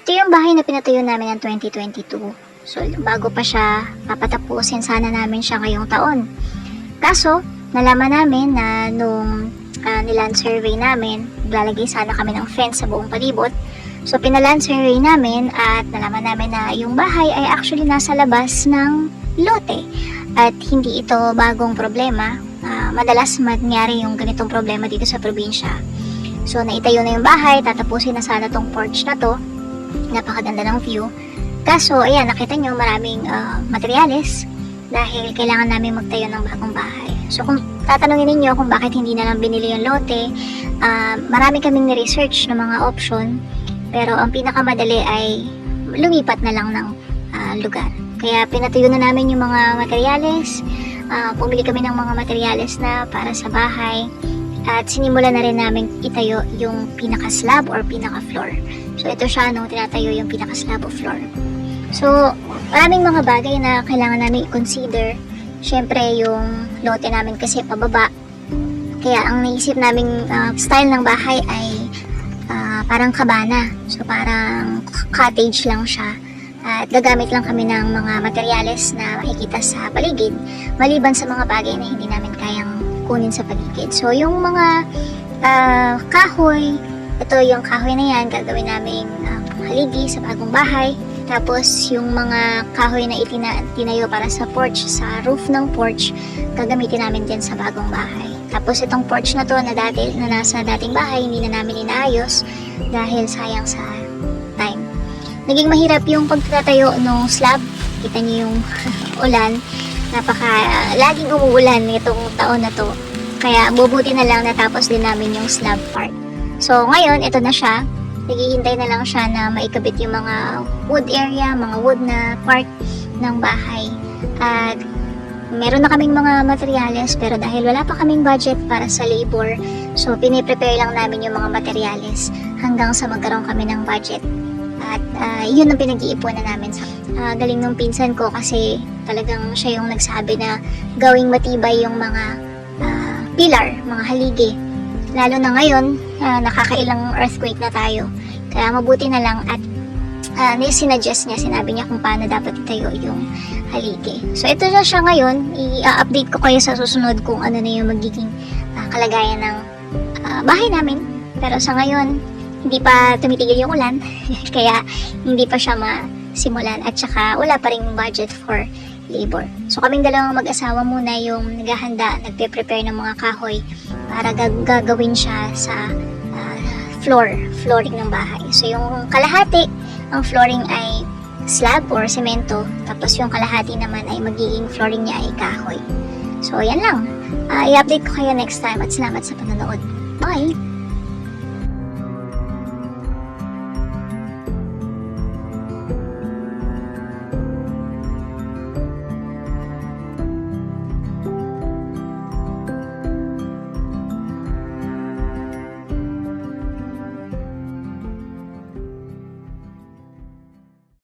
Ito yung bahay na pinatayo namin ng 2022. So, bago pa siya papatapusin, sana namin siya ngayong taon. Kaso, nalaman namin na nung niland survey namin, lalagay sana kami ng fence sa buong palibot. So, pinaland survey namin at nalaman namin na yung bahay ay actually nasa labas ng lote. At hindi ito bagong problema. Madalas mangyari yung ganitong problema dito sa probinsya. So, naitayo na yung bahay, tatapusin na sana tong porch na to. Napakaganda ng view. Kaso, ayan, nakita nyo maraming materyales dahil kailangan namin magtayo ng bagong bahay. So, kung tatanungin ninyo kung bakit hindi na lang binili yung lote, marami kaming ni-research ng mga option, pero ang pinakamadali ay lumipat na lang ng lugar. Kaya pinatayo na namin yung mga materyales, pumili kami ng mga materyales na para sa bahay, at sinimula na rin namin itayo yung pinaka-slab or pinaka-floor. So, ito siya nung tinatayo yung pinaka-slab o floor. So, maraming mga bagay na kailangan namin i-consider. Siyempre, yung lote namin kasi pababa. Kaya, ang naisip naming style ng bahay ay parang kabana. So, parang cottage lang siya. At gagamit lang kami ng mga materyales na makikita sa paligid. Maliban sa mga bagay na hindi namin kayang kunin sa paligid. So, yung mga kahoy, ito yung kahoy na yan, gagawin namin haligi sa bagong bahay. Tapos, yung mga kahoy na itinayo para sa porch, sa roof ng porch, gagamitin namin din sa bagong bahay. Tapos, itong porch na to na nasa dating bahay, hindi na namin inaayos dahil sayang sa time. Naging mahirap yung pagtatayo ng slab. Kita niyo yung ulan. Laging umuulan nitong taon na to. Kaya bubuti na lang natapos din namin yung slab part. So ngayon, ito na siya. Naghihintay na lang siya na maikabit yung mga wood area, mga wood na part ng bahay. At meron na kaming mga materyales, pero dahil wala pa kaming budget para sa labor, so piniprepare lang namin yung mga materyales hanggang sa magkaroon kami ng budget. At yun ang pinag-iipunan namin. Galing nung pinsan ko kasi talagang siya yung nagsabi na gawing matibay yung mga pilar, mga haligi. Lalo na ngayon, nakakailang earthquake na tayo. Kaya mabuti na lang at sinadjust niya, sinabi niya kung paano dapat itayo yung haligi. So ito na siya ngayon. I-update ko kayo sa susunod kung ano na yung magiging kalagayan ng bahay namin. Pero sa ngayon, hindi pa tumitigil yung ulan, kaya hindi pa siya masimulan at saka wala pa ring budget for labor. So kaming dalawang mag-asawa muna yung naghahanda, nagpe-prepare ng mga kahoy para gagawin siya sa flooring ng bahay. So yung kalahati, ang flooring ay slab or semento, tapos yung kalahati naman ay magiging flooring niya ay kahoy. So yan lang. I-update ko kayo next time at salamat sa panonood. Bye!